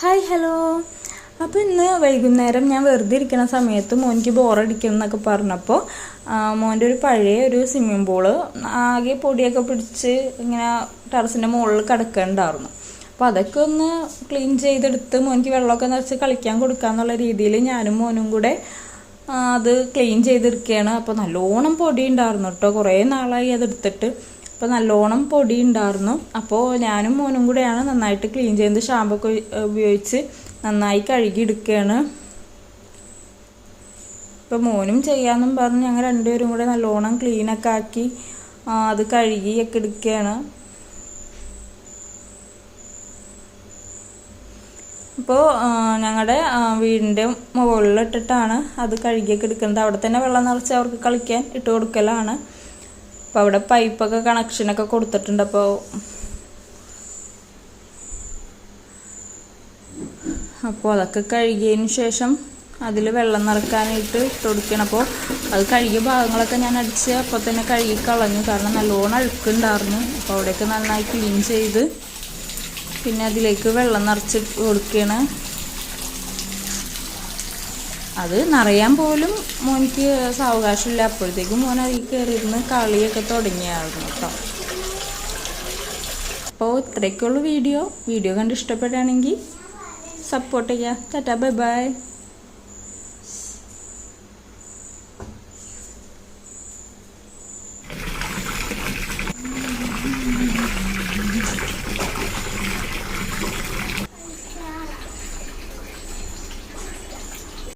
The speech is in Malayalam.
Hi hello. അപ്പോൾ ഇന്ന് വൈകുന്നേരം ഞാൻ വെറുതെ ഇരിക്കുന്ന സമയത്ത് മോനിക്ക് ബോറടിക്കണം എന്നൊക്കെ പറഞ്ഞപ്പോൾ മോൻ്റെ ഒരു പഴയ ഒരു സ്വിമ്മിംഗ് പൂള് ആകെ പൊടിയൊക്കെ പിടിച്ച് ഇങ്ങനെ ടെറസിൻ്റെ മുകളിൽ കിടക്കുന്നുണ്ടായിരുന്നു. അപ്പോൾ അതൊക്കെ ഒന്ന് ക്ലീൻ ചെയ്തെടുത്ത് മോനിക്ക് വെള്ളമൊക്കെ നിറച്ച് കളിക്കാൻ കൊടുക്കാന്നുള്ള രീതിയിൽ ഞാനും മോനും കൂടെ അത് ക്ലീൻ ചെയ്തെടുക്കുകയാണ്. അപ്പോൾ നല്ലോണം പൊടി ഉണ്ടായിരുന്നു കേട്ടോ, കുറേ നാളായി അതെടുത്തിട്ട്. അപ്പോൾ നല്ലോണം പൊടി ഉണ്ടായിരുന്നു. അപ്പോൾ ഞാനും മോനും കൂടെയാണ് നന്നായിട്ട് ക്ലീൻ ചെയ്യുന്നത്. ഷാമ്പൊക്കെ ഉപയോഗിച്ച് നന്നായി കഴുകിയെടുക്കുകയാണ്. ഇപ്പോൾ മോനും ചെയ്യാമെന്നും പറഞ്ഞ് ഞങ്ങൾ രണ്ടുപേരും കൂടെ നല്ലോണം ക്ലീനൊക്കെ ആക്കി അത് കഴുകിയൊക്കെ എടുക്കുകയാണ്. അപ്പോൾ ഞങ്ങളുടെ വീടിൻ്റെ മുകളിലിട്ടിട്ടാണ് അത് കഴുകിയൊക്കെ എടുക്കുന്നത്. അവിടെ തന്നെ വെള്ളം നിറച്ച് അവർക്ക് കളിക്കാൻ ഇട്ട് കൊടുക്കലാണ്. അപ്പോൾ അവിടെ പൈപ്പൊക്കെ കണക്ഷനൊക്കെ കൊടുത്തിട്ടുണ്ട്. അപ്പോൾ അതൊക്കെ കഴുകിയതിന് ശേഷം അതിൽ വെള്ളം നിറക്കാനായിട്ട് ഇട്ട് കൊടുക്കണം. അപ്പോൾ അത് കഴുകിയ ഭാഗങ്ങളൊക്കെ ഞാൻ അടിച്ച് അപ്പോൾ തന്നെ കഴുകി കളഞ്ഞു, കാരണം നല്ലോണം അഴുക്കുണ്ടായിരുന്നു. അപ്പോൾ അവിടെയൊക്കെ നന്നായി ക്ലീൻ ചെയ്ത് പിന്നെ അതിലേക്ക് വെള്ളം നിറച്ച് കൊടുക്കുകയാണ്. അത് നിറയാൻ പോലും മോനിക്ക് സാവകാശമില്ല. അപ്പോഴത്തേക്കും മോൻ അതിൽ കയറിയിരുന്ന് കളിയൊക്കെ തുടങ്ങിയായിരുന്നു കേട്ടോ. അപ്പോൾ ഇത്രയൊക്കെയുള്ള വീഡിയോ കണ്ട് ഇഷ്ടപ്പെടുകയാണെങ്കിൽ സപ്പോർട്ട് ചെയ്യുക. Tata, bye bye.